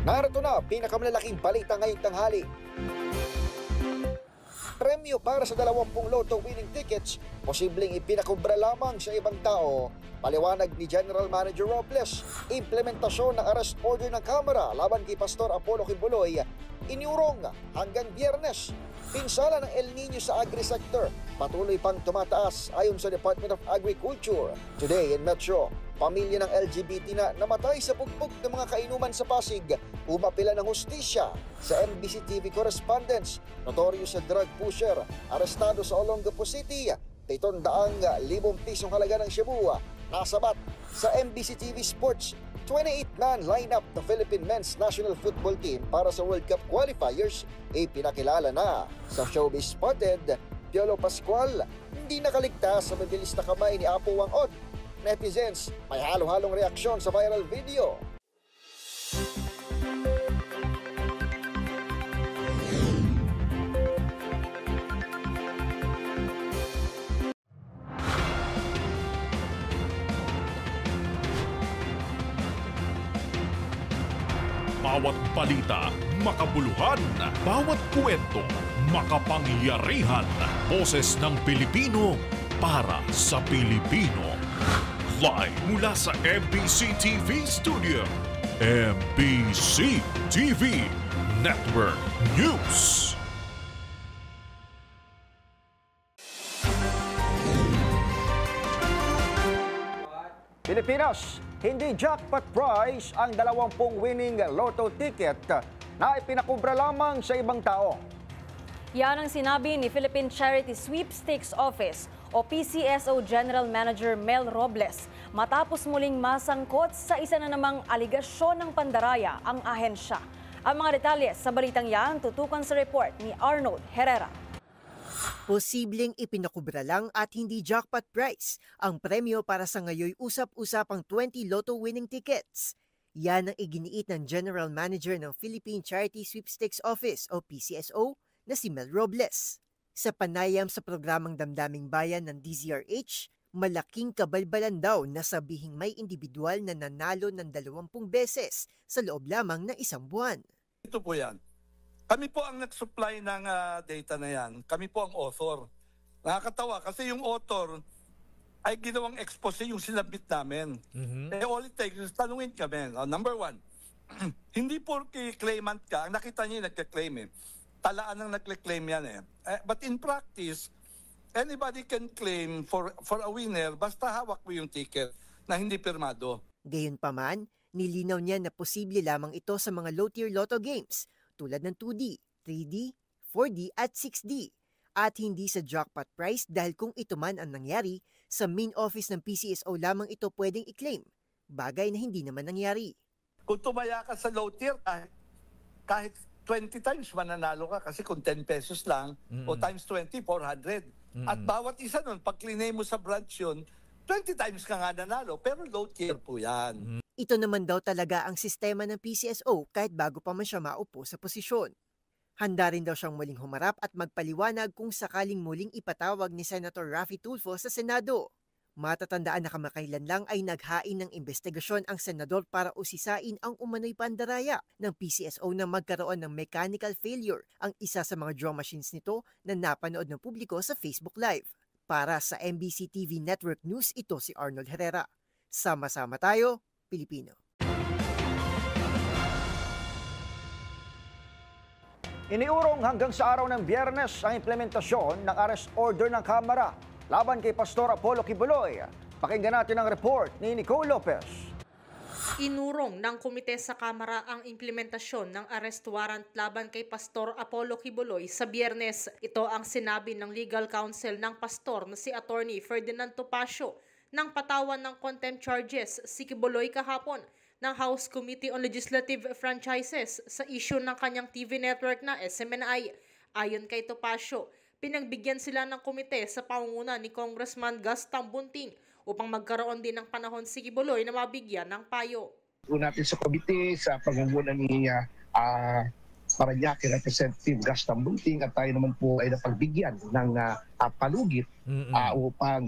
Narito na pinakamalalaking balita ngayong tanghali. Premyo para sa 20 Lotto winning tickets, posibleng ipinakubra lamang sa ibang tao. Paliwanag ni General Manager Robles, implementasyon ng arrest order ng Kamara laban kay Pastor Apollo Kibuloy, iniurong hanggang Biyernes. Pinsala ng El Nino sa agri-sector, patuloy pang tumataas ayon sa Department of Agriculture. Today in Metro, pamilya ng LGBT na namatay sa pugbog ng mga kainuman sa Pasig, umapila ng hustisya. Sa MBC TV correspondents, notorious na drug pusher, arestado sa Olongapo City, 700,000 pisong halaga ng shabu, nasabat. Sa MBC TV Sports, 28-man lineup ng Philippine Men's National Football Team para sa World Cup qualifiers pinakilala na. Sa Showbiz Spotted, Piolo Pascual hindi nakaligtas sa mabilis na kamay ni Apo Wangod. Netizens may halo-halong reaksyon sa viral video. Bawat balita, makabuluhan. Bawat kwento, makapangyarihan. Boses ng Pilipino para sa Pilipino. Live mula sa MBC TV Studio. MBC TV Network News. Pilipinas, hindi jackpot prize ang 20 winning lotto ticket na ipinakubra lamang sa ibang tao. Yan ang sinabi ni Philippine Charity Sweepstakes Office o PCSO General Manager Mel Robles matapos muling masangkot sa isa na namang aligasyon ng pandaraya ang ahensya. Ang mga detalye sa balitang yan tutukan sa report ni Arnold Herrera. Posibleng ipinakubra lang at hindi jackpot prize ang premyo para sa ngayoy usap-usapang 20 lotto winning tickets. Yan ang iginiit ng General Manager ng Philippine Charity Sweepstakes Office o PCSO na si Mel Robles. Sa panayam sa programang Damdaming Bayan ng DZRH, malaking kabalbalan daw na sabihing may individual na nanalo ng 20 beses sa loob lamang ng isang buwan. Ito po yan. Kami po ang nag-supply ng data na yan. Kami po ang author. Nakakatawa kasi yung author ay ginawang expose yung sinabit namin. All it takes is tanungin kami. Number one, hindi porke claimant ka, ang nakita niya yung nagka-claim talaan ang nagka-claim yan But in practice, anybody can claim for a winner basta hawak mo yung ticket na hindi pirmado. Gayunpaman, nilinaw niya na posible lamang ito sa mga low-tier lotto games tulad ng 2D, 3D, 4D at 6D at hindi sa jackpot prize dahil kung ito man ang nangyari, sa main office ng PCSO lamang ito pwedeng i-claim, bagay na hindi naman nangyari. Kung tumaya ka sa low tier, kahit 20 times mananalo ka kasi kung 10 pesos lang o times 20, 400. At bawat isa nun, pag klinay mo sa branch yun, 20 times ka nga nanalo, pero low tier po yan. Ito naman daw talaga ang sistema ng PCSO kahit bago pa man siya maupo sa posisyon. Handa rin daw siyang muling humarap at magpaliwanag kung sakaling muling ipatawag ni Senator Raffy Tulfo sa Senado. Matatandaan na kamakailan lang ay naghain ng investigasyon ang senador para usisain ang umano'y pandaraya ng PCSO na magkaroon ng mechanical failure ang isa sa mga draw machines nito na napanood ng publiko sa Facebook Live. Para sa MBC TV Network News, ito si Arnold Herrera. Sama-sama tayo, Pilipino. Iniurong hanggang sa araw ng Biyernes ang implementasyon ng arrest order ng Kamara laban kay Pastor Apollo Kibuloy. Pakinggan natin ang report ni Nicole Lopez. Inurong ng komite sa Kamara ang implementasyon ng arrest warrant laban kay Pastor Apollo Kibuloy sa Biyernes. Ito ang sinabi ng legal counsel ng pastor na si Attorney Ferdinand Topacio nang patawan ng contempt charges si Kibuloy kahapon ng House Committee on Legislative Franchises sa issue ng kanyang TV network na SMNI. Ayon kay Topacio, pinagbigyan sila ng komite sa pangunguna ni Congressman Gus Tambunting upang magkaroon din ng panahon si Kibuloy na mabigyan ng payo. Natin sa komite sa pangunguna ni Parañaque Representative Gaston Bunting at tayo naman po ay napagbigyan ng palugit upang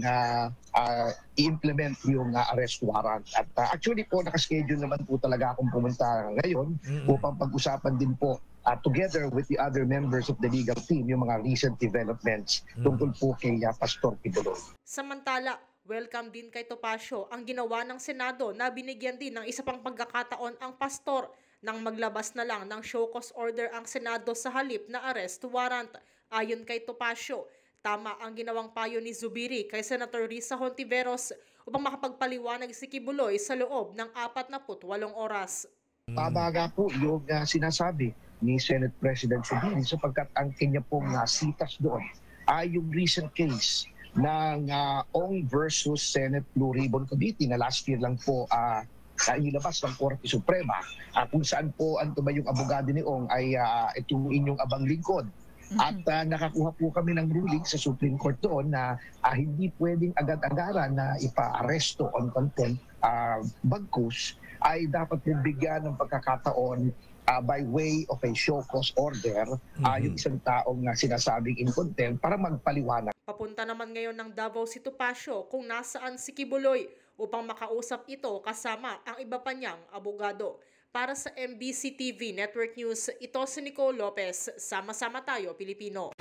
i-implement yung arrest warrant. At actually po nakaschedule naman po talaga akong pumunta ngayon upang pag-usapan din po together with the other members of the legal team yung mga recent developments tungkol po kay Pastor Kibuloy. Samantala, welcome din kay Topacio ang ginawa ng Senado na binigyan din ng isa pang pagkakataon ang pastor nang maglabas na lang ng show cause order ang Senado sa halip na arrest warrant. Ayon kay Topacio, tama ang ginawang payo ni Zubiri kay Senator Risa Hontiveros upang makapagpaliwanag si Kibuloy sa loob ng 48 oras. Tama nga po yung sinasabi ni Senate President Zubiri sapagkat ang kanya pong sitas doon ay yung recent case ng Ong versus Senate Blue Ribbon Committee na last year lang po inilabas ng Korte Suprema kung saan po ang yung abogado ni Ong ay itong inyong abang lingkod. At nakakuha po kami ng ruling sa Supreme Court doon na hindi pwedeng agad-agaran na ipa-aresto on contempt bagkus ay dapat bigyan ng pagkakataon by way of a show cause order yung isang taong sinasabing in contempt para magpaliwanag. Papunta naman ngayon ng Davao si Topacio kung nasaan si Kibuloy upang makausap ito kasama ang iba pa niyang abogado. Para sa MBC TV Network News, ito si Nicole Lopez. Sama-sama tayo, Pilipino.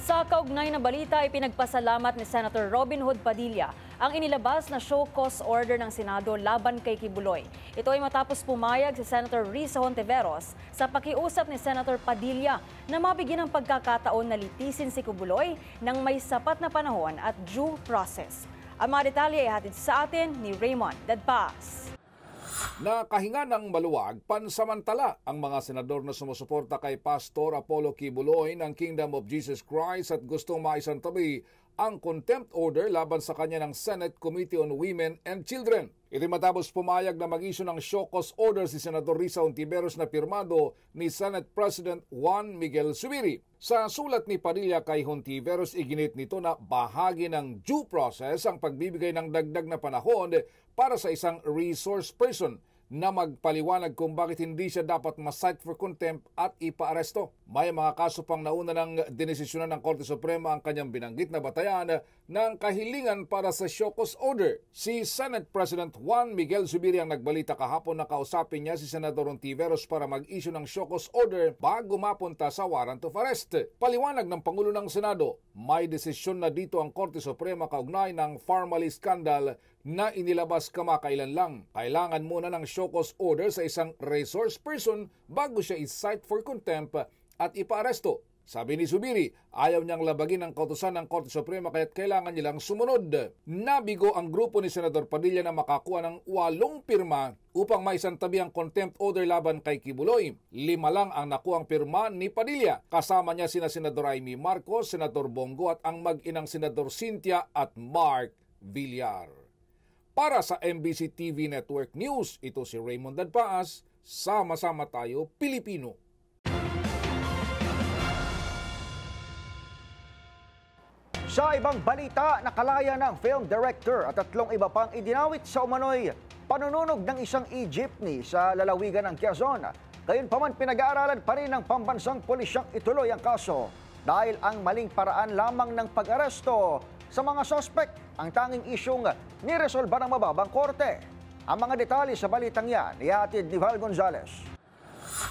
Sa kaugnay na balita, ipinagpasalamat ni Senator Robin Hood Padilla ang inilabas na show cause order ng Senado laban kay Kibuloy. Ito ay matapos pumayag si Senator Risa Hontiveros sa pakiusap ni Senator Padilla na mabigyan ng pagkakataon na litisin si Kibuloy ng may sapat na panahon at due process. Ang mga detalye ay hatid sa atin ni Raymond Dadpas. Nakahinga ng maluwag, pansamantala ang mga senador na sumusuporta kay Pastor Apollo Kibuloy ng Kingdom of Jesus Christ at gustong maisantabi ang contempt order laban sa kanya ng Senate Committee on Women and Children. Ito matapos pumayag na mag-issue ng show cause order si Senator Risa Hontiveros na pirmado ni Senate President Juan Miguel Zubiri. Sa sulat ni Padilla kay Hontiveros, iginit nito na bahagi ng due process ang pagbibigay ng dagdag na panahon para sa isang resource person na magpaliwanag kung bakit hindi siya dapat ma-cite for contempt at ipa-aresto. May mga kaso pang nauna ng dinesisyonan ng Korte Suprema ang kanyang binanggit na batayan ng kahilingan para sa show cause order. Si Senate President Juan Miguel Zubiri ang nagbalita kahapon na kausapin niya si Senator Hontiveros para mag-issue ng show cause order bago mapunta sa warrant of arrest. Paliwanag ng Pangulo ng Senado, may desisyon na dito ang Korte Suprema kaugnay ng Pharmaly scandal na inilabas kamakailan lang. Kailangan muna ng show cause order sa isang resource person bago siya i-cite for contempt at ipa-aresto. Sabi ni Zubiri, ayaw niyang labagin ang kautusan ng Korte Suprema kaya't kailangan nilang sumunod. Nabigo ang grupo ni Senator Padilla na makakuha ng 8 pirma upang maisantabi ang contempt order laban kay Kibuloy. 5 lang ang nakuhang pirma ni Padilla. Kasama niya sina Senador Amy Marcos, Senador Bongo at ang mag-inang Senador Cynthia at Mark Villar. Para sa MBC TV Network News, ito si Raymond Dadpaas. Sama-sama tayo, Pilipino. Sa ibang balita, nakalaya ng film director at 3 iba pang idinawit sa umano'y panununog ng isang e-jeepney sa lalawigan ng Quezon. Gayunpaman, pinag-aaralan pa rin ng pambansang pulisyang ituloy ang kaso dahil ang maling paraan lamang ng pag-aresto sa mga suspect ang tanging isyong niresolba ng mababang korte. Ang mga detalye sa balitang yan, ihatid ni Val Gonzalez.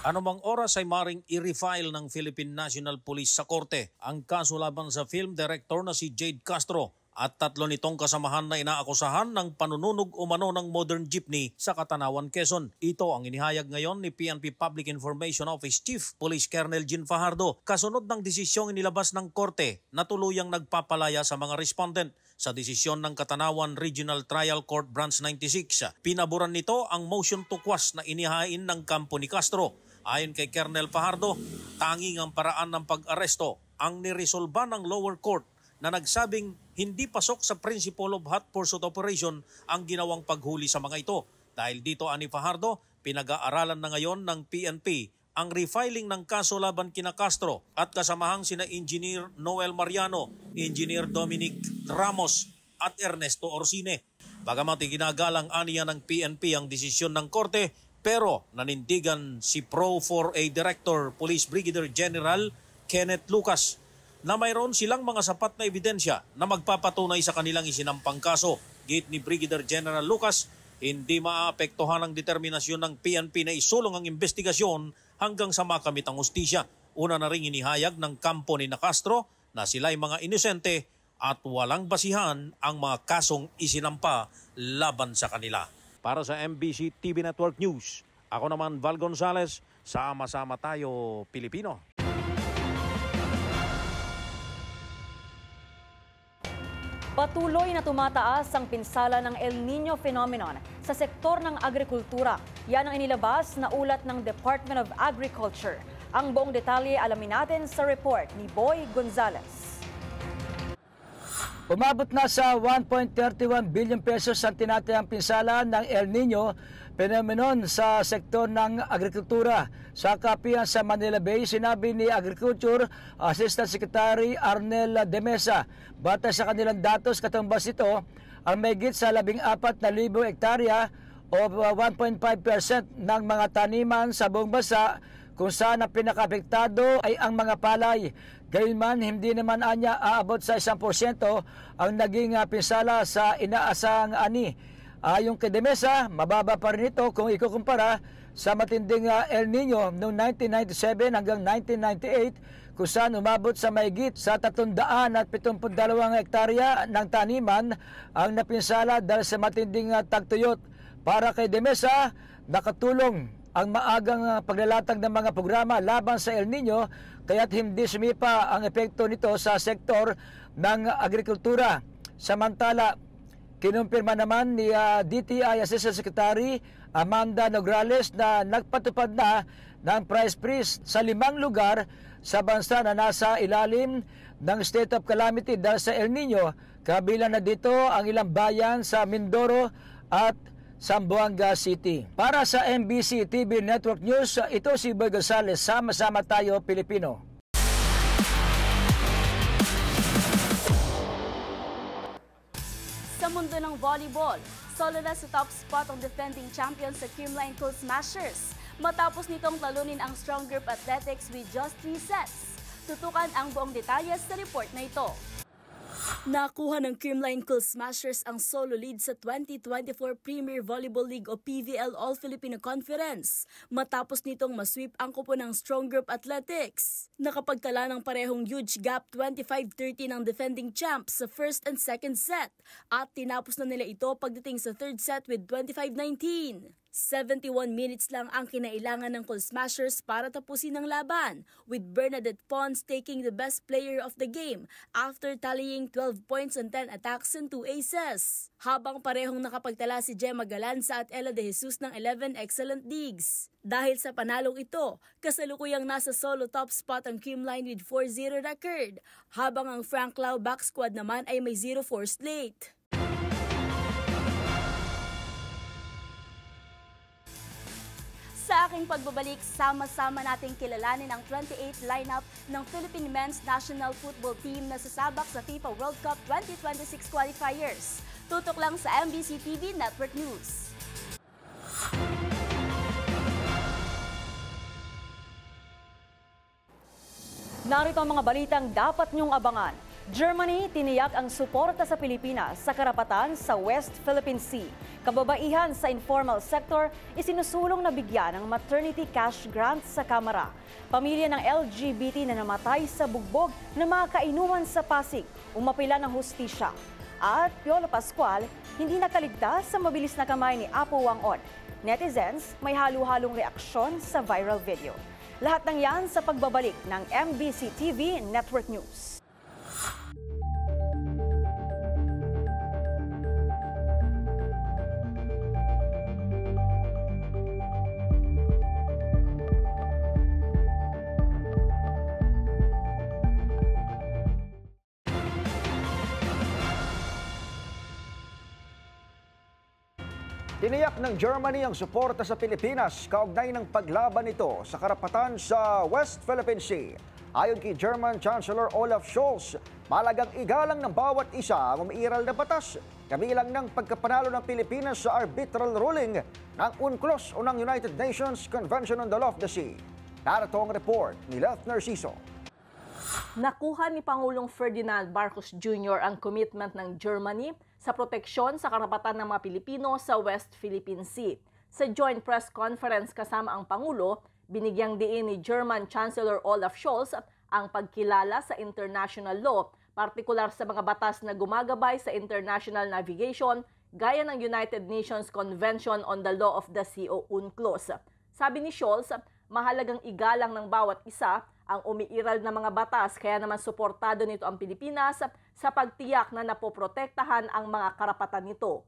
Anumang oras ay maring i-refile ng Philippine National Police sa korte ang kaso laban sa film director na si Jade Castro at 3 nitong kasamahan na inaakusahan ng panununog umano ng modern jeepney sa Katanawan, Quezon. Ito ang inihayag ngayon ni PNP Public Information Office Chief Police Colonel Jean Fajardo kasunod ng desisyong inilabas ng korte na tuluyang nagpapalaya sa mga respondent. Sa desisyon ng Katanawan Regional Trial Court Branch 96, pinaboran nito ang motion to quash na inihain ng kampo ni Castro. Ayon kay Colonel Fajardo, tanging ang paraan ng pag-aresto ang niresolba ng lower court na nagsabing hindi pasok sa principle of hot pursuit operation ang ginawang paghuli sa mga ito. Dahil dito, ani Fajardo, pinag-aaralan na ngayon ng PNP ang refiling ng kaso laban kina Castro at kasamahang sina Engineer Noel Mariano, Engineer Dominic Ramos at Ernesto Orsine. Bagamat iginagalang aniya ng PNP ang desisyon ng korte, pero nanindigan si Pro 4A Director Police Brigadier General Kenneth Lucas na mayroon silang mga sapat na ebidensya na magpapatunay sa kanilang isinampang kaso. Gate ni Brigadier General Lucas, hindi maapektuhan ang determinasyon ng PNP na isulong ang investigasyon hanggang sa makamit ang hustisya. Una na ring inihayag ng kampo ni Castro na sila'y mga inosente at walang basihan ang mga kasong isinampa laban sa kanila. Para sa MBC TV Network News, ako naman Val Gonzales, sama-sama tayo Pilipino. Patuloy na tumataas ang pinsala ng El Nino phenomenon sa sektor ng agrikultura. Yan ang inilabas na ulat ng Department of Agriculture. Ang buong detalye alamin natin sa report ni Boy Gonzales. Umabot na sa 1.31 billion pesos ang tinatayang pinsala ng El Nino phenomenon sa sektor ng agrikultura. Sa kapihan sa Manila Bay, sinabi ni Agriculture Assistant Secretary Arnel De Mesa, batay sa kanilang datos katumbas ito, ang mahigit sa 14,000 hektarya o 1.5% ng mga taniman sa buong bansa kung saan ang pinaka-apektado ay ang mga palay. Gayunman, hindi naman anya aabot sa 1% ang naging pinsala sa inaasahang ani. Ayon kay De Mesa, mababa pa rin ito kung ikukumpara sa matinding El Nino noong 1997 hanggang 1998 kung saan umabot sa mahigit sa 372 hektarya ng taniman ang napinsala dahil sa matinding tagtuyot. Para kay De Mesa, nakatulong ang maagang paglalatag ng mga programa laban sa El Nino kaya't hindi sumipa ang epekto nito sa sektor ng agrikultura. Samantala, kinumpirma naman ni DTI Assistant Secretary Amanda Nograles na nagpatupad na ng price freeze sa 5 lugar sa bansa na nasa ilalim ng state of calamity dahil sa El Nino. Kabilang na dito ang ilang bayan sa Mindoro at Zamboanga City. Para sa MBC TV Network News, ito si Boy Gonzales. Sama-sama tayo Pilipino. Sa mundo ng volleyball, solo na sa top spot ang defending champion sa Creamline Cool Smashers matapos nitong talunin ang Strong Group Athletics with just 3 sets. Tutukan ang buong detalye sa report na ito. Nakuha ng Creamline Cool Smashers ang solo lead sa 2024 Premier Volleyball League o PVL All-Filipino Conference matapos nitong masweep ang kupo ng Strong Group Athletics. Nakapagtala ng parehong huge gap 25-30 ng defending champs sa first and second set at tinapos na nila ito pagdating sa third set with 25-19. 71 minutes lang ang kinailangan ng Cool Smashers para tapusin ang laban, with Bernadette Pons taking the best player of the game after tallying 12 points on 10 attacks and 2 aces. Habang parehong nakapagtala si Gemma Galanza at Ella De Jesus ng 11 excellent digs. Dahil sa panalong ito, kasalukuyang nasa solo top spot ang Creamline with 4-0 record, habang ang Frank Lau back squad naman ay may 0-4 slate. Sa aking pagbabalik, sama-sama nating kilalanin ang 28 lineup ng Philippine Men's National Football Team na sasabak sa FIFA World Cup 2026 qualifiers. Tutok lang sa MBC TV Network News. Narito ang mga balitang dapat niyong abangan. Germany tiniyak ang suporta sa Pilipinas sa karapatan sa West Philippine Sea. Kababaihan sa informal sector, isinusulong na bigyan ng maternity cash grant sa Kamara. Pamilya ng LGBT na namatay sa bugbog na mga kainuman sa Pasig, umapila ng hustisya. At Piolo Pascual, hindi nakaligtas sa mabilis na kamay ni Apo Wang-on. Netizens, may halo-halong reaksyon sa viral video. Lahat ng yan sa pagbabalik ng MBC TV Network News. Tiniyak ng Germany ang suporta sa Pilipinas kaugnay ng paglaban nito sa karapatan sa West Philippine Sea. Ayon kay German Chancellor Olaf Scholz, malagang igalang ng bawat isa ang umiiral na batas, kabilang ng pagkapanalo ng Pilipinas sa arbitral ruling ng UNCLOS o ng United Nations Convention on the Law of the Sea. Narito ang report ni Leth Narciso. Nakuha ni Pangulong Ferdinand Marcos Jr. ang commitment ng Germany sa proteksyon sa karapatan ng mga Pilipino sa West Philippine Sea. Sa joint press conference kasama ang Pangulo, binigyang diin ni German Chancellor Olaf Scholz ang pagkilala sa international law, partikular sa mga batas na gumagabay sa international navigation gaya ng United Nations Convention on the Law of the Sea o UNCLOS. Sabi ni Scholz, mahalagang igalang ng bawat isa ang umiiral na mga batas, kaya naman suportado nito ang Pilipinas sa pagtiyak na napoprotektahan ang mga karapatan nito.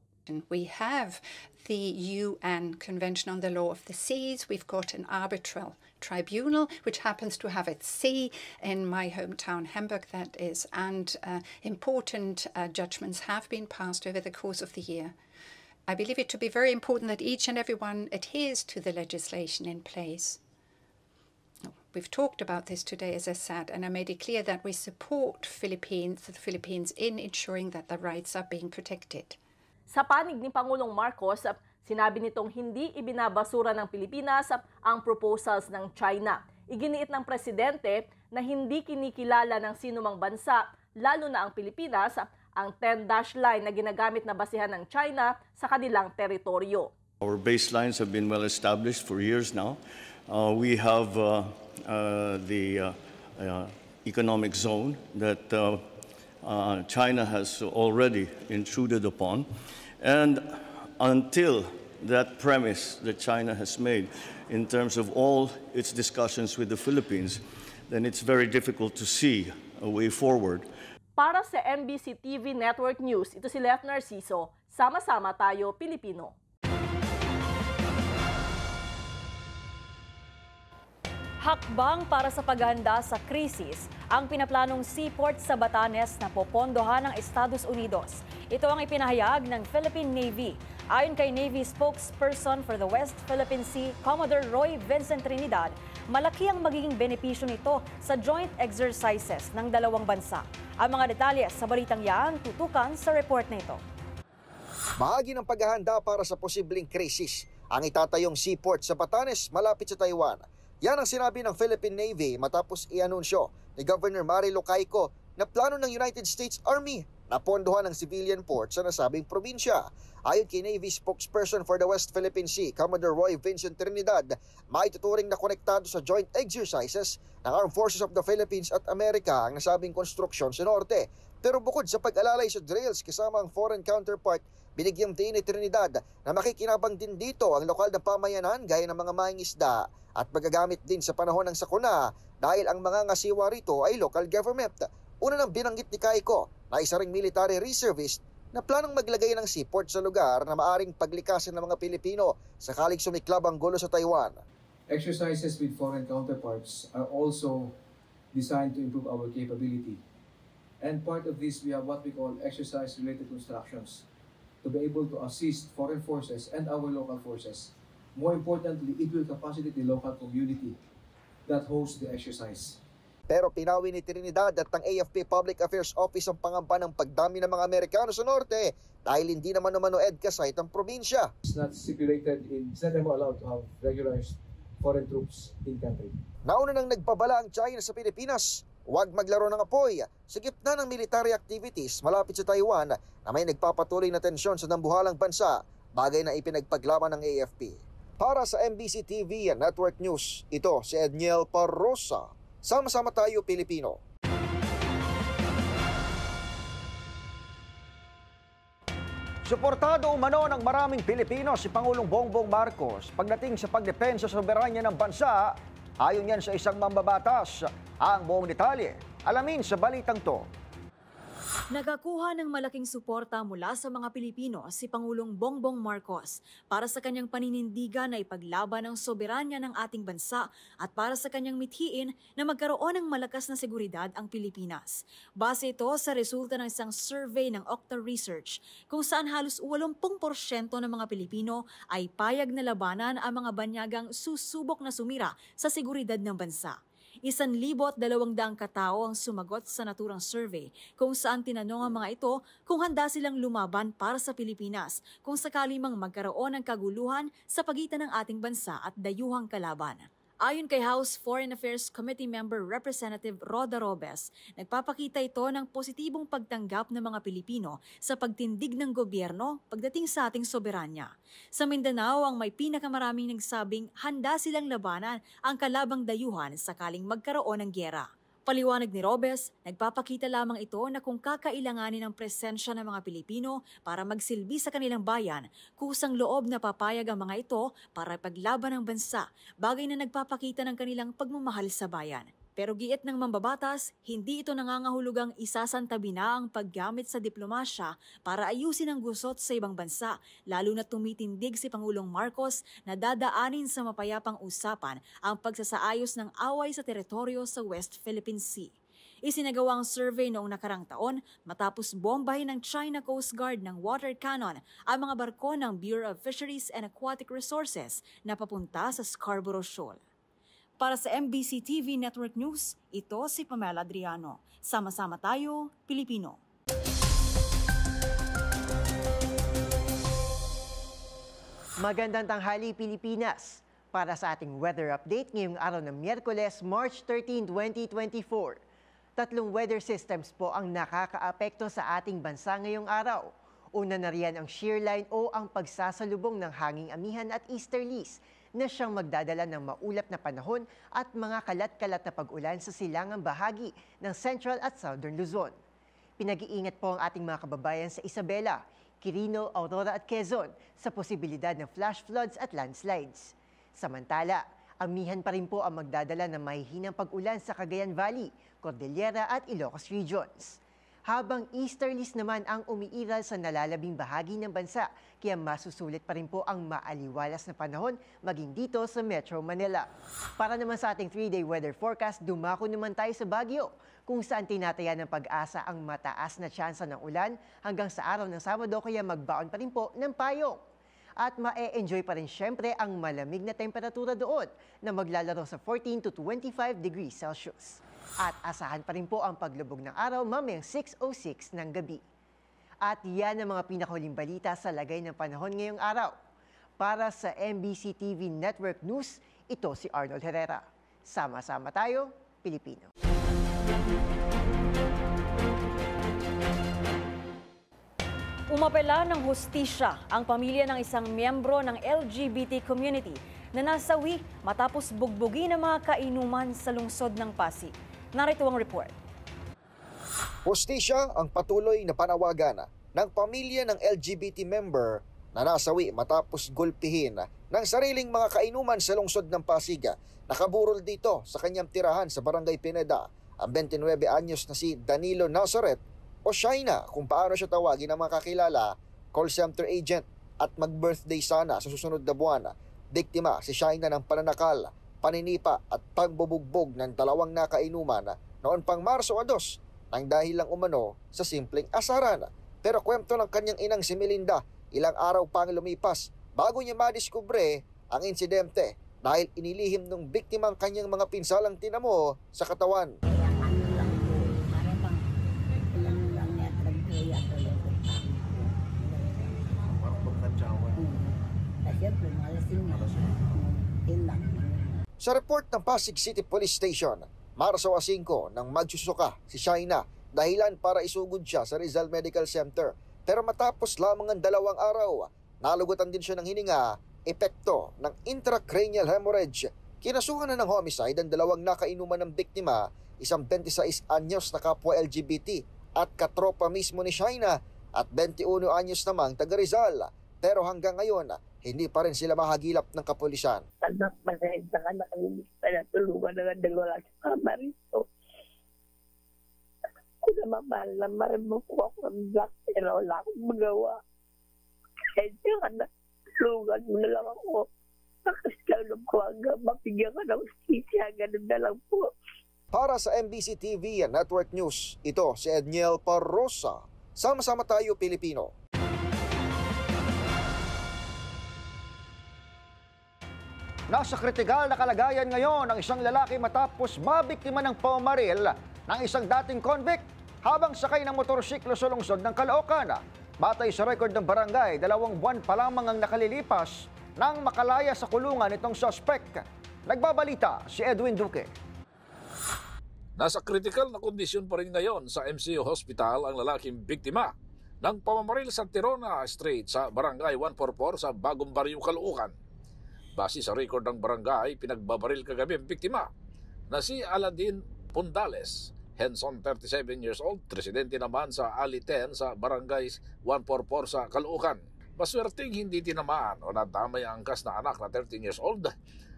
We have the UN Convention on the Law of the Seas. We've got an arbitral tribunal, which happens to have its seat in my hometown, Hamburg, that is, and important judgments have been passed over the course of the year. I believe it to be very important that each and everyone adheres to the legislation in place. We've talked about this today, as I said, and I made it clear that we support the Philippines in ensuring that the rights are being protected. Sa panig ni Pangulong Marcos, sinabi nitong hindi ibinabasura ng Pilipinas ang proposals ng China. Iginiit ng presidente na hindi kinikilala ng sinumang bansa, lalo na ang Pilipinas, ang 10-dash line na ginagamit na basihan ng China sa kanilang teritoryo. Our baselines have been well established for years now. We have the economic zone that China has already intruded upon. And until that premise that China has made in terms of all its discussions with the Philippines, then it's very difficult to see a way forward. Para sa MBC TV Network News, ito si Leth Narciso. Sama-sama tayo, Pilipino. Hakbang para sa paghahanda sa krisis ang pinaplanong seaport sa Batanes na popondohan ng Estados Unidos. Ito ang ipinahayag ng Philippine Navy. Ayon kay Navy spokesperson for the West Philippine Sea, Commodore Roy Vincent Trinidad, malaki ang magiging benepisyo nito sa joint exercises ng dalawang bansa. Ang mga detalye sa balitang yan, tutukan sa report na ito. Bahagi ng paghahanda para sa posibleng krisis ang itatayong seaport sa Batanes malapit sa Taiwan. Yan ang sinabi ng Philippine Navy matapos i-anunsyo ni Governor Marilo Caico na plano ng United States Army na pondohan ng civilian port sa nasabing probinsya. Ayon kay Navy spokesperson for the West Philippine Sea, Commodore Roy Vincent Trinidad, maituturing na konektado sa joint exercises ng Armed Forces of the Philippines at Amerika ang nasabing konstruksyon sa norte. Pero bukod sa pag-alalay sa drills kasama ang foreign counterpart, binigyang din ni Trinidad na makikinabang din dito ang lokal na pamayanan gaya ng mga mangingisda at magagamit din sa panahon ng sakuna dahil ang mga ngasiwa rito ay local government. Una nang binanggit ni Caico na isa ring military reservist na planong maglagay ng seaport sa lugar na maaring paglikasin ng mga Pilipino sakaling sumiklab ang gulo sa Taiwan. Exercises with foreign counterparts are also designed to improve our capability. And part of this, we have what we call exercise-related constructions to be able to assist foreign forces and our local forces. More importantly, it will capacitate the local community that hosts the exercise. Pero pinawi ni Trinidad at ng AFP Public Affairs Office ang pangamba ng pagdami ng mga Amerikano sa norte dahil hindi naman umano EDCA site ang probinsya. It's not stipulated it's not allowed to have regularized foreign troops in country. Nauna nang nagpabala ang China sa Pilipinas, huwag maglaro ng apoy sa gitna ng military activities malapit sa Taiwan na may nagpapatuloy na tensyon sa dambuhalang bansa, bagay na ipinagpaglaban ng AFP. Para sa MBC TV and Network News, ito si Edniel Parrosa. Sama-sama tayo, Pilipino. Suportado umano ng maraming Pilipino si Pangulong Bongbong Marcos pagdating sa pagdepensa sa soberanya ng bansa. Ayon yan sa isang mambabatas. Ang buong detalye, alamin sa balitang to. Nakakuha ng malaking suporta mula sa mga Pilipino si Pangulong Bongbong Marcos para sa kanyang paninindigan na ipaglaban ang soberanya ng ating bansa at para sa kanyang mithiin na magkaroon ng malakas na seguridad ang Pilipinas. Base ito sa resulta ng isang survey ng Okta Research kung saan halos 80% ng mga Pilipino ay payag na labanan ang mga banyagang susubok na sumira sa seguridad ng bansa. 1,200 katao ang sumagot sa naturang survey kung saan tinanong ang mga ito kung handa silang lumaban para sa Pilipinas kung sakali mang magkaroon ng kaguluhan sa pagitan ng ating bansa at dayuhang kalaban. Ayon kay House Foreign Affairs Committee Member Representative Roda Robes, nagpapakita ito ng positibong pagtanggap ng mga Pilipino sa pagtindig ng gobyerno pagdating sa ating soberanya. Sa Mindanao, ang may pinakamaraming nagsabing handa silang labanan ang kalabang dayuhan sakaling magkaroon ng gyera. Paliwanag ni Robes, nagpapakita lamang ito na kung kakailanganin ng presensya ng mga Pilipino para magsilbi sa kanilang bayan, kusang loob na papayag ang mga ito para paglaban ng bansa, bagay na nagpapakita ng kanilang pagmamahal sa bayan. Pero giit ng mambabatas, hindi ito nangangahulugang isasantabi na ang paggamit sa diplomasya para ayusin ang gusot sa ibang bansa, lalo na tumitindig si Pangulong Marcos na dadaanin sa mapayapang usapan ang pagsasaayos ng away sa teritoryo sa West Philippine Sea. Isinagawa ang survey noong nakarang taon matapos bombahin ng China Coast Guard ng water cannon ang mga barko ng Bureau of Fisheries and Aquatic Resources na papunta sa Scarborough Shoal. Para sa MBC TV Network News, ito si Pamela Adriano. Sama-sama tayo, Pilipino. Magandang tanghali, Pilipinas. Para sa ating weather update ngayong araw ng Miyerkules, March 13, 2024. 3 weather systems po ang nakakaapekto sa ating bansa ngayong araw. Una na riyan ang shear line o ang pagsasalubong ng hanging amihan at easterlies na siyang magdadala ng maulap na panahon at mga kalat-kalat na pag-ulan sa silangang bahagi ng Central at Southern Luzon. Pinag-iingat po ang ating mga kababayan sa Isabela, Quirino, Aurora at Quezon sa posibilidad ng flash floods at landslides. Samantala, amihan pa rin po ang magdadala ng mahihinang pag-ulan sa Cagayan Valley, Cordillera at Ilocos regions. Habang easterlies naman ang umiiral sa nalalabing bahagi ng bansa, kaya masusulit pa rin po ang maaliwalas na panahon maging dito sa Metro Manila. Para naman sa ating 3-day weather forecast, dumako naman tayo sa Baguio, kung saan tinataya ng pag-asa ang mataas na tsansa ng ulan hanggang sa araw ng Sabado, kaya magbaon pa rin po ng payong. At ma-enjoy pa rin syempre ang malamig na temperatura doon na maglalaro sa 14 to 25 degrees Celsius. At asahan pa rin po ang paglubog ng araw mamayang 6:06 ng gabi. At yan ang mga pinakahuling balita sa lagay ng panahon ngayong araw. Para sa MBC TV Network News, ito si Arnold Herrera. Sama-sama tayo, Pilipino. Umapela ng hustisya ang pamilya ng isang miyembro ng LGBT community na nasawi matapos bugbugin ng mga kainuman sa lungsod ng Pasig. Narito ang report. Hustisya ang patuloy na panawagan ng pamilya ng LGBT member na nasawi matapos gulpihin ng sariling mga kainuman sa lungsod ng Pasig. Nakaburol dito sa kanyang tirahan sa Barangay Pineda ang 29 anyos na si Danilo Nazaret o Shaina kung paano siya tawagin ng mga kakilala, call center agent at mag-birthday sana sa susunod na buwan. Biktima si Shaina ng pananakal, paninipa at pagbubugbog ng 2 nakainuman noon pang Marso 2 nang dahil lang umano sa simpleng asaran. Pero kwento ng kanyang inang si Melinda, ilang araw pang lumipas bago niya madiskubre ang insidente dahil inilihim ng biktima ang kanyang mga pinsalang tinamo sa katawan. Sa report ng Pasig City Police Station, Marso 5 nang magsusuka si Shaina dahilan para isugod siya sa Rizal Medical Center. Pero matapos lamang ang 2 araw, nalugutan din siya ng hininga, epekto ng intracranial hemorrhage. Kinasuhan na ng homicide ang 2 nakainuman ng biktima, isang 26 anyos na kapwa LGBT at katropa mismo ni Shaina at 21 anyos namang taga Rizal. Pero hanggang ngayon, hindi pa rin sila mahagilap ng kapulisan. Anak, masahita ka na kami na tulungan na ng 2 sa kamar ito. Kung na mamahal na marimok ko ako ng black, pero wala akong magawa. Kahit ka na, tulungan mo na lang ako. Nakaskalog ko hanggang mapigyan ka ng skisya, ganun na lang po. Para sa MBC TV Network News, ito si Edniel Parrosa. Sama-sama tayo, Pilipino. Nasa kritikal na kalagayan ngayon ang isang lalaki matapos mabiktima ng pamamaril ng isang dating convict habang sakay ng motorsiklo sa lungsod ng Caloocan. Batay sa record ng barangay, 2 buwan pa lamang ang nakalilipas nang makalaya sa kulungan itong suspect. Nagbabalita si Edwin Duque. Nasa critical na kondisyon pa rin ngayon sa MCO Hospital ang lalaking biktima ng pamamaril sa Tirona Street sa Barangay 144 sa Bagong Barrio, Caloocan. Base sa record ng barangay, pinagbabaril kagabi ang biktima na si Aladin Pundales, Henson, 37 years old, residente naman sa Ali 10 sa Barangay 144 sa Caloocan. Maswerteng hindi tinamaan o nadamay ang angkas na anak na 13 years old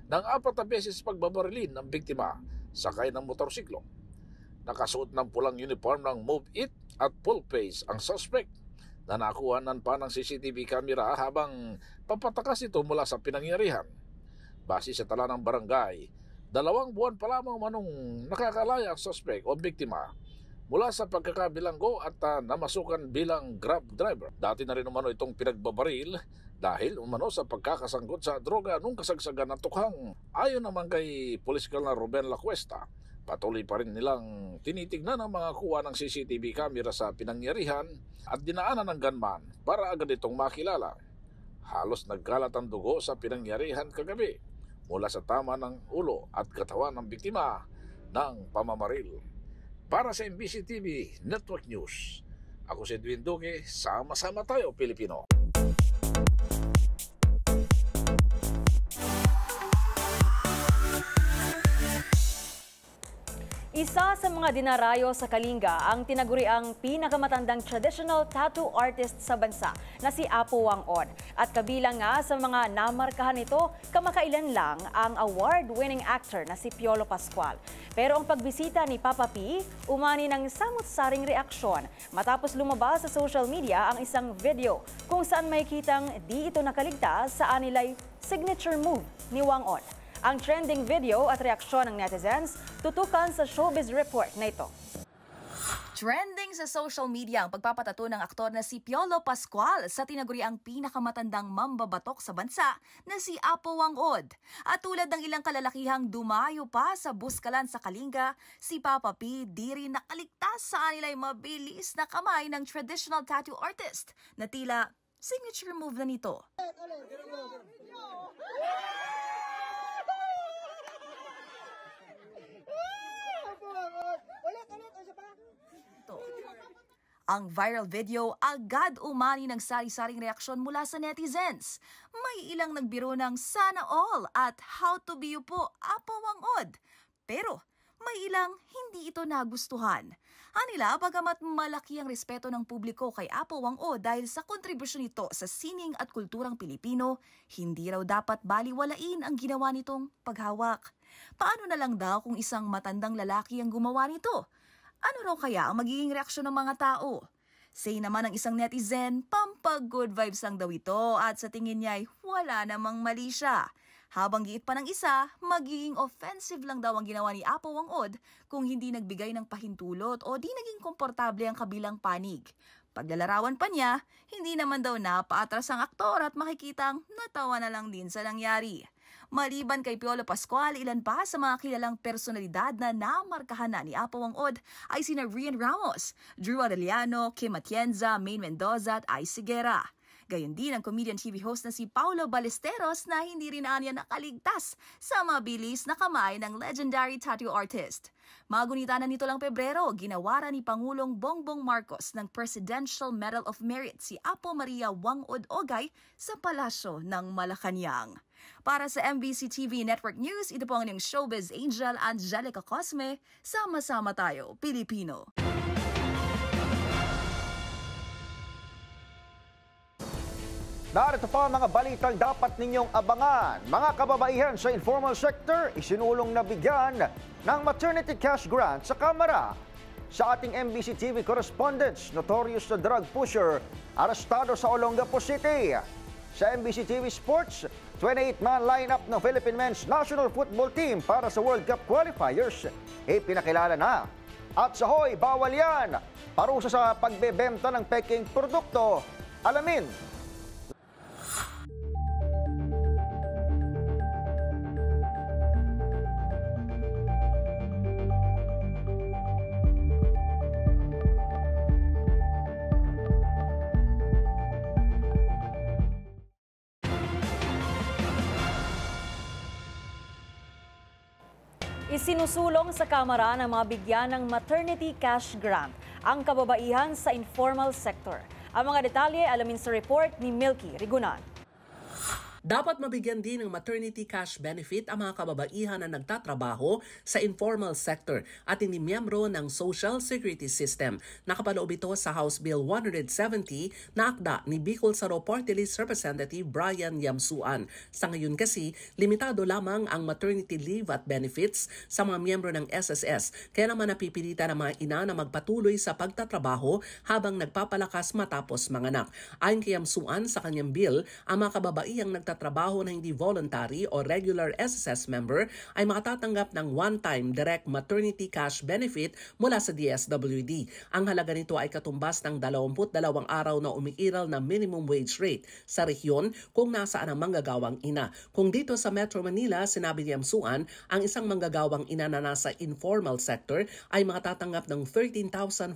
nang 4 na beses pagbabarilin ng biktima sakay ng motorsiklo. Nakasuot ng pulang uniform ng Move It at full face ang suspect na nakuhanan pa ng CCTV camera habang papatakas ito mula sa pinangyarihan. Base sa tala ng barangay, 2 buwan pa lamang manong nakakalaya ang suspect o biktima mula sa pagkakabilanggo at namasukan bilang Grab driver. Dati na rin umano itong pinagbabaril dahil umano sa pagkakasanggot sa droga nung kasagsagan ng tukhang. Ayon naman kay Police Colonel Ruben Lacuesta, patuloy pa rin nilang tinitignan ang mga kuha ng CCTV camera sa pinangyarihan at dinaanan ng gunman para agad itong makilala. Halos nagkalat ang dugo sa pinangyarihan kagabi mula sa tama ng ulo at katawan ng biktima ng pamamaril. Para sa MBC TV Network News, ako si Edwin Duque, sama-sama tayo Pilipino. Isa sa mga dinarayo sa Kalinga ang tinaguriang pinakamatandang traditional tattoo artist sa bansa na si Apo Wang-od. At kabilang nga sa mga namarkahan nito, kamakailan lang ang award-winning actor na si Piolo Pascual. Pero ang pagbisita ni Papa P, umani ng samot-saring reaksyon matapos lumabas sa social media ang isang video kung saan may kitang di ito nakaligtas sa anilay signature move ni Wang-od. Ang trending video at reaksyon ng netizens tutukan sa Showbiz Report na ito. Trending sa social media ang pagpapatato ng aktor na si Piolo Pascual sa tinaguriang pinakamatandang mambabatok sa bansa na si Apo Wang-od. At tulad ng ilang kalalakihang dumayo pa sa buskalan sa Kalinga, si Papa P di rin nakaligtas sa anilay mabilis na kamay ng traditional tattoo artist na tila signature move na nito. Ang viral video agad umani ng sari-saring reaksyon mula sa netizens. May ilang nagbiro ng sana all at how to be you po, Apo Wang-od. Pero may ilang hindi ito nagustuhan. Anila, bagamat malaki ang respeto ng publiko kay Apo Wang-od dahil sa kontribusyon nito sa sining at kulturang Pilipino, hindi raw dapat baliwalain ang ginawa nitong paghawak. Paano na lang daw kung isang matandang lalaki ang gumawa nito? Ano raw kaya ang magiging reaksyon ng mga tao? Say naman ng isang netizen, pampag-good vibes lang daw ito at sa tingin niya ay wala namang mali siya. Habang giit pa ng isa, magiging offensive lang daw ang ginawa ni Apo Wang-od kung hindi nagbigay ng pahintulot o di naging komportable ang kabilang panig. Paglalarawan pa niya, hindi naman daw napaatras ang aktor at makikitang natawa na lang din sa nangyari. Maliban kay Piolo Pascual, ilan pa sa mga kilalang personalidad na namarkahan na ni Apo Wang-od ay sina Rian Ramos, Drew Arellano, Kim Atienza, Maine Mendoza at Ice Siguera. Gayon din ang comedian TV host na si Paulo Ballesteros na hindi rin anya nakaligtas sa mabilis na kamay ng legendary tattoo artist. Magunita na nito lang Pebrero, ginawaran ni Pangulong Bongbong Marcos ng Presidential Medal of Merit si Apo Maria Wang-od Ogay sa Palasyo ng Malacanang. Para sa MBC TV Network News, ito po ang inyong showbiz angel Angelica Cosme. Sama-sama tayo, Pilipino. Narito pa ang mga balitang dapat ninyong abangan. Mga kababaihan sa informal sector, isinulong na bigyan ng maternity cash grant sa Kamara. Sa ating MBC TV correspondents, notorious na drug pusher, arestado sa Olongapo City. Sa MBC TV Sports, 28-man lineup ng Philippine Men's National Football Team para sa World Cup qualifiers, pinakilala na. At sa Hoy, bawal yan! Parusa sa pagbebenta ng peking produkto. Alamin! Isinusulong sa Kamara ng mga bigyan ng maternity cash grant ang kababaihan sa informal sector. Ang mga detalye alamin sa report ni Milky Rigunan. Dapat mabigyan din ng maternity cash benefit ang mga kababaihan na nagtatrabaho sa informal sector at hindi miyembro ng Social Security System. Nakapaloob ito sa House Bill 170 na akda ni Bicol Saro Party List Representative Brian Yamsuan. Sa ngayon kasi, limitado lamang ang maternity leave at benefits sa mga miyembro ng SSS. Kaya naman napipilitan ng mga ina na magpatuloy sa pagtatrabaho habang nagpapalakas matapos manganak. Ayon kay Yamsuan, sa kanyang bill, ang mga kababaihang nagtatrabaho na hindi voluntary o regular SSS member ay makatatanggap ng one-time direct maternity cash benefit mula sa DSWD. Ang halaga nito ay katumbas ng 22 araw na umiiral na minimum wage rate sa rehiyon kung nasaan ang manggagawang ina. Kung dito sa Metro Manila, sinabi ni Yamsuan, ang isang manggagawang ina na nasa informal sector ay makatatanggap ng 13,420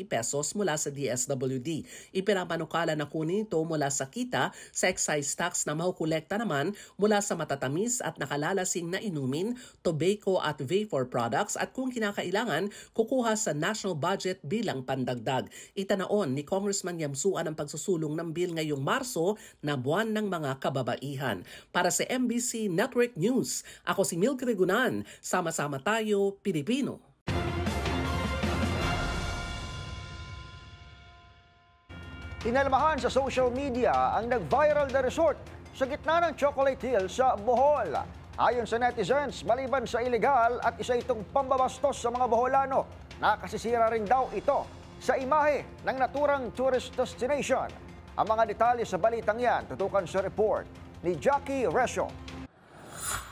pesos mula sa DSWD. Ipinapanukala na kunin ito mula sa kita sa excise tax na makukolekta naman mula sa matatamis at nakalalasing na inumin, tobacco at vapor products at kung kinakailangan, kukuha sa national budget bilang pandagdag. Itanaon ni Congressman Yamsuan ang pagsusulong ng bill ngayong Marso na buwan ng mga kababaihan. Para sa MBC Network News, ako si Milky Rigunan. Sama-sama tayo, Pilipino. Inalmahan sa social media ang nag-viral na resort sa gitna ng Chocolate Hill sa Bohol. Ayon sa netizens, maliban sa ilegal at isa itong pambabastos sa mga Boholano, nakasisira rin daw ito sa imahe ng naturang tourist destination. Ang mga detalye sa balitang yan, tutukan sa report ni Jackie Resho.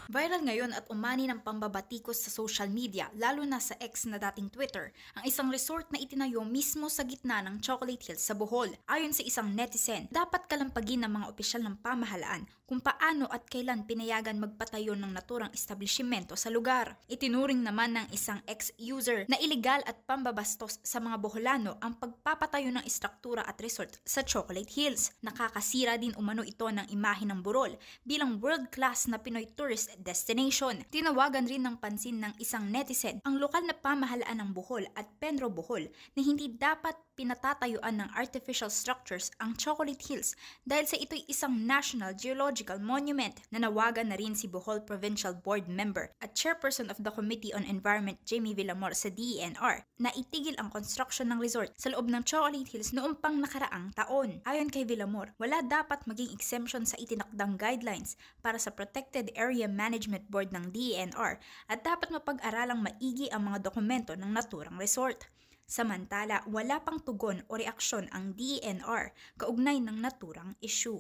Viral ngayon at umani ng pambabatikos sa social media, lalo na sa X na dating Twitter, ang isang resort na itinayo mismo sa gitna ng Chocolate Hills sa Bohol. Ayon sa isang netizen, dapat kalampagin ng mga opisyal ng pamahalaan kung paano at kailan pinayagan magpatayo ng naturang establishmento sa lugar. Itinuring naman ng isang ex-user na iligal at pambabastos sa mga Boholano ang pagpapatayo ng istruktura at resort sa Chocolate Hills. Nakakasira din umano ito ng imahe ng Burol bilang world-class na Pinoy tourist destination. Tinawagan rin ng pansin ng isang netizen ang lokal na pamahalaan ng Bohol at Penro Bohol na hindi dapat pinatatayuan ng artificial structures ang Chocolate Hills dahil sa ito'y isang National Geological Monument. Nanawagan na rin si Bohol Provincial Board Member at Chairperson of the Committee on Environment Jamie Villamor sa DENR na itigil ang construction ng resort sa loob ng Chocolate Hills noong pang nakaraang taon. Ayon kay Villamor, wala dapat maging exemption sa itinakdang guidelines para sa Protected Area Management Board ng DENR at dapat mapag-aralang maigi ang mga dokumento ng naturang resort. Samantala, wala pang tugon o reaksyon ang DENR kaugnay ng naturang issue.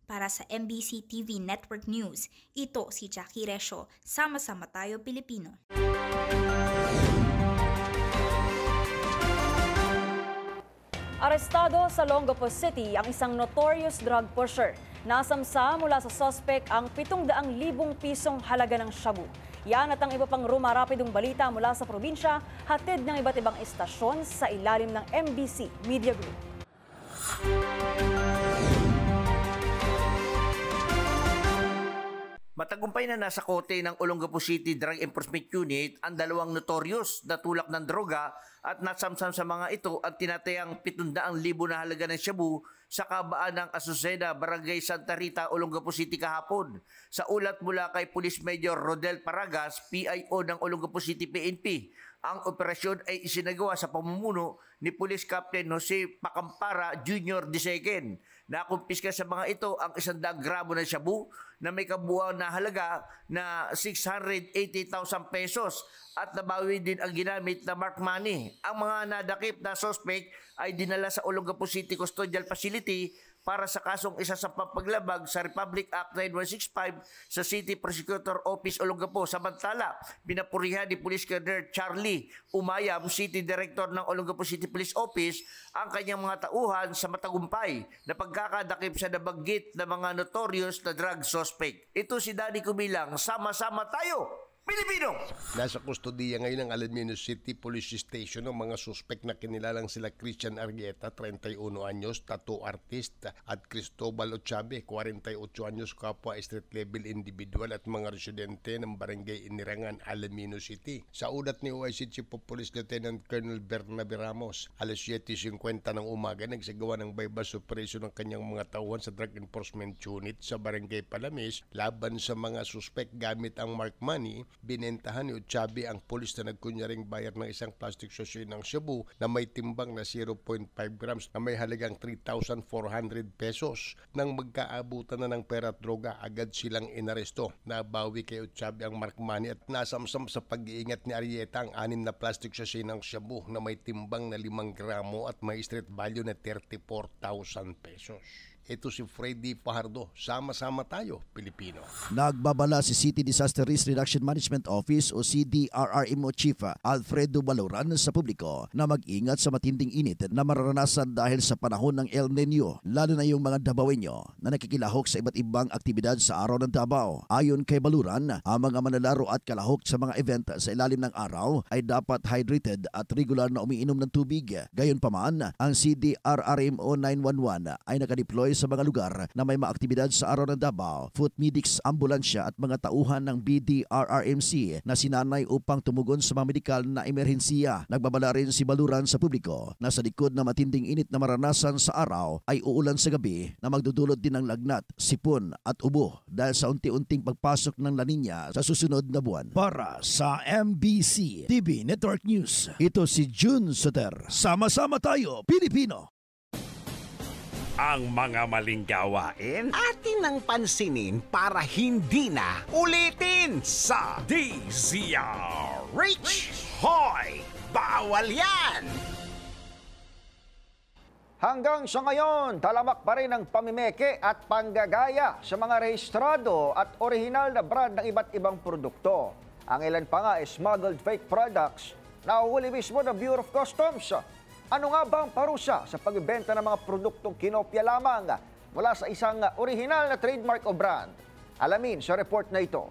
Para sa MBC TV Network News, ito si Jackie Resho. Sama-sama tayo, Pilipino. Arestado sa Longopo City ang isang notorious drug pusher. Nasamsa mula sa suspect ang 700,000 pisong halaga ng shabu. Yan at ang iba pang rumarapidong balita mula sa probinsya, hatid ng iba't ibang istasyon sa ilalim ng MBC Media Group. Matagumpay na nasa kote ng Olongapo City Drug Enforcement Unit ang dalawang notorious na tulak ng droga at nasamsam sa mga ito ang tinatayang 700,000 na halaga ng shabu sa kabaan ng Azucena, Barangay Santa Rita, Olongapo City kahapon. Sa ulat mula kay Police Major Rodel Paragas, PIO ng Olongapo City PNP, ang operasyon ay isinagawa sa pamumuno ni Police Captain Jose Pacampara Jr. II. Nakumpiska sa mga ito ang 100 gramo ng shabu na may kabuuan na halaga na 680,000 pesos at nabawi din ang ginamit na mark money. Ang mga nadakip na suspect ay dinala sa Olongapo City Custodial Facility para sa kasong isa sa pampaglabag sa Republic Act 9165 sa City Prosecutor Office Olongapo. Samantala, pinapurihan ni Police Colonel Charlie Umayam, City Director ng Olongapo City Police Office, ang kanyang mga tauhan sa matagumpay na pagkakadakip sa nabanggit na mga notorious na drug suspect. Ito si Danny Kumilang, sama-sama tayo, Pilipino. Nasa kustodiya ngayon ng Alaminos City Police Station ng mga suspek na kinilalang sila Christian Arrieta, 31 anyos, tattoo artist, at Cristobal Ochabe, 48 anyos, kapwa street level individual at mga residente ng Barangay Inirangan, Alaminos City. Sa ulat ni OIC Chief of Police Lieutenant Colonel Bernabe Ramos, alas 7:50 ng umaga nagsagawa ng bypass operation ng kanyang mga tauhan sa Drug Enforcement Unit sa Barangay Palamis laban sa mga suspek gamit ang marked money. Binentahan ni Ochabe ang pulis na nagkunyaring bayar ng isang plastic sachet ng shabu na may timbang na 0.5 grams na may halagang 3,400 pesos. Nang magkaabutan na ng pera at droga, agad silang inaresto. Nabawi kay Ochabe ang marked money at nasamsam sa pag-iingat ni Arrieta ang 6 na plastic sachet ng shabu na may timbang na 5 gramo at may street value na 34,000 pesos. Ito si Freddy Fajardo. Sama-sama tayo, Pilipino. Nagbabala si City Disaster Risk Reduction Management Office o CDRRMO Chief Alfredo Baloran sa publiko na mag-ingat sa matinding init na mararanasan dahil sa panahon ng El Nino, lalo na yung mga Dabawenyo na nakikilahok sa iba't ibang aktibidad sa araw ng Davao. Ayon kay Baloran, ang mga manlalaro at kalahok sa mga event sa ilalim ng araw ay dapat hydrated at regular na umiinom ng tubig. Gayunpaman, ang CDRRMO 911 ay nakadeploy sa mga lugar na may mga aktibidad sa araw ng Davao, foot medics, ambulansya at mga tauhan ng BDRRMC na sinanay upang tumugon sa mga medikal na emerhensiya. Nagbabala rin si Baluran sa publiko na sa likod na matinding init na maranasan sa araw ay uulan sa gabi na magdudulot din ng lagnat, sipon at ubo dahil sa unti-unting pagpasok ng La Nina sa susunod na buwan. Para sa MBC TV Network News, ito si June Soter. Sama-sama tayo, Pilipino! Ang mga maling gawain atin nang pansinin para hindi na ulitin sa DZRH. Hoy! Bawal yan! Hanggang sa ngayon, talamak pa rin ang pamimeke at panggagaya sa mga rehistrado at orihinal na brand ng iba't ibang produkto. Ang ilan pa nga ay smuggled fake products na uhuli mismo ng Bureau of Customs. Ano nga ba ang parusa sa pagbebenta ng mga produktong kinopya lamang mula sa isang orihinal na trademark o brand? Alamin sa report na ito.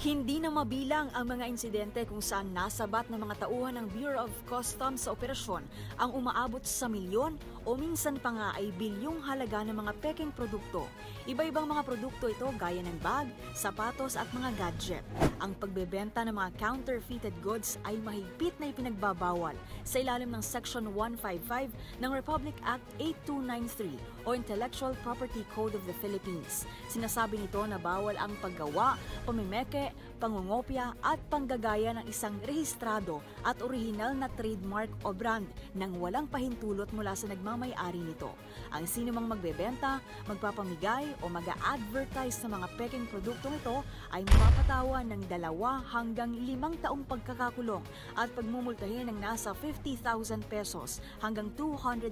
Hindi na mabilang ang mga insidente kung saan nasabat ng mga tauhan ng Bureau of Customs sa operasyon ang umaabot sa milyon o minsan pa nga ay bilyong halaga ng mga peking produkto. Iba-ibang mga produkto ito gaya ng bag, sapatos at mga gadget. Ang pagbebenta ng mga counterfeited goods ay mahigpit na ipinagbabawal sa ilalim ng Section 155 ng Republic Act 8293 o Intellectual Property Code of the Philippines. Sinasabi nito na bawal ang paggawa, pamimeke, pangungopya at panggagaya ng isang rehistrado at orihinal na trademark o brand nang walang pahintulot mula sa nagmamay-ari nito. Ang sino mang magbebenta, magpapamigay o mag-a-advertise sa mga peking produktong ito ay mapapatawan ng 2 hanggang 5 taong pagkakakulong at pagmumultahin ng nasa 50,000 pesos hanggang 200,000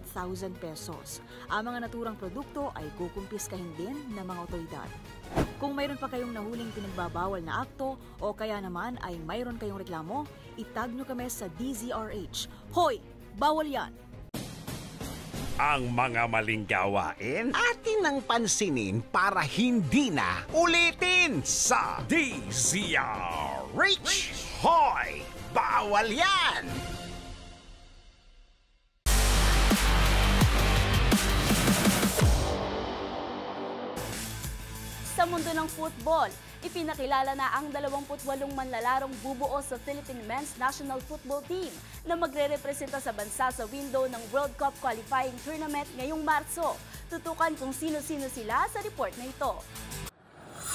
pesos. Ang mga naturang produkto ay kukumpiskahin din ng mga otoridad. Kung mayroon pa kayong nahuling pinagbabawal na akto o kaya naman ay mayroon kayong reklamo, itag nyo kami sa DZRH. Hoy! Bawal yan! Ang mga maling gawain atin nang pansinin para hindi na ulitin sa DZRH. Hoy! Bawal yan! Sa mundo ng football, ipinakilala na ang 28 manlalarong bubuo sa Philippine Men's National Football Team na magre-representa sa bansa sa window ng World Cup Qualifying Tournament ngayong Marso. Tutukan kung sino-sino sila sa report na ito.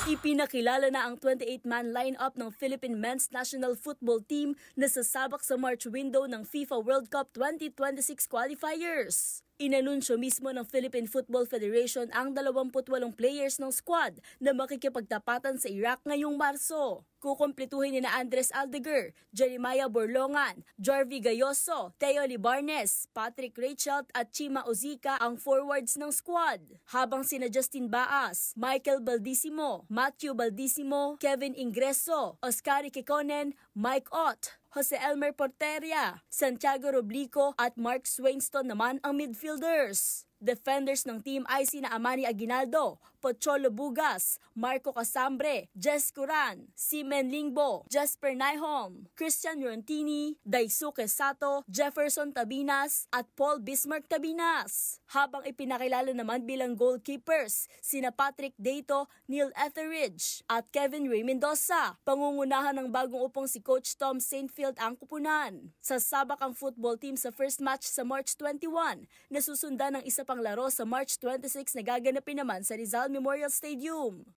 Ipinakilala na ang 28-man lineup ng Philippine Men's National Football Team na sasabak sa March window ng FIFA World Cup 2026 qualifiers. Inanunsyo mismo ng Philippine Football Federation ang 28 players ng squad na makikipagtapatan sa Iraq ngayong Marso. Kukumpletuhin ni na Andres Aldeguer, Jeremiah Borlongan, Jorvi Gayoso, Teo Libarnes, Patrick Reichelt at Chima Ozica ang forwards ng squad. Habang sina Justin Baas, Michael Baldissimo, Matthew Baldissimo, Kevin Ingreso, Oscari Kikonen, Mike Ott, Jose Elmer Porteria, Santiago Roblico at Mark Swainston naman ang midfielders. Defenders ng team ay sina Amani Aguinaldo, Pocholo Bugas, Marco Casambre, Jess Curan, Simen Lingbo, Jesper Naihom, Christian Yorentini, Daisuke Sato, Jefferson Tabinas at Paul Bismarck Tabinas. Habang ipinakilala naman bilang goalkeepers sina Patrick Deito, Neil Etheridge at Kevin Ray Mendoza. Pangungunahan ng bagong upong si Coach Tom Saintfield ang kupunan. Sasabak ang football team sa first match sa March 21, nasusundan ng isa pang laro sa March 26 na gaganapin naman sa Rizal Memorial Stadium.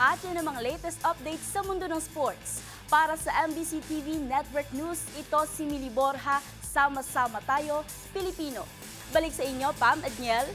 At yan ang mga latest updates sa mundo ng sports. Para sa MBC TV Network News, ito si Mili Borja, Sama-sama Tayo, Pilipino. Balik sa inyo, Pam at Niel.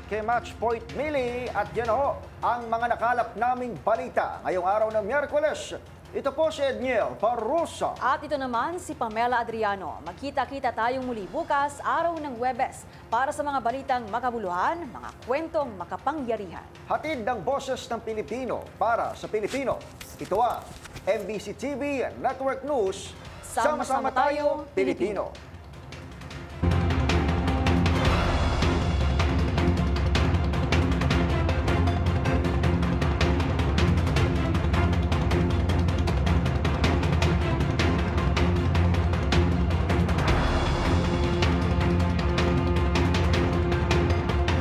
Kay Match Point Mili at yan ho, ang mga nakalap naming balita ngayong araw ng Miyerkules. Ito po si Edniel Parusa. At ito naman si Pamela Adriano. Magkita-kita tayong muli bukas, araw ng Huwebes, para sa mga balitang makabuluhan, mga kwentong makapangyarihan. Hatid ng boses ng Pilipino para sa Pilipino. Ito ang MBC TV Network News. Sama-sama tayo, Pilipino.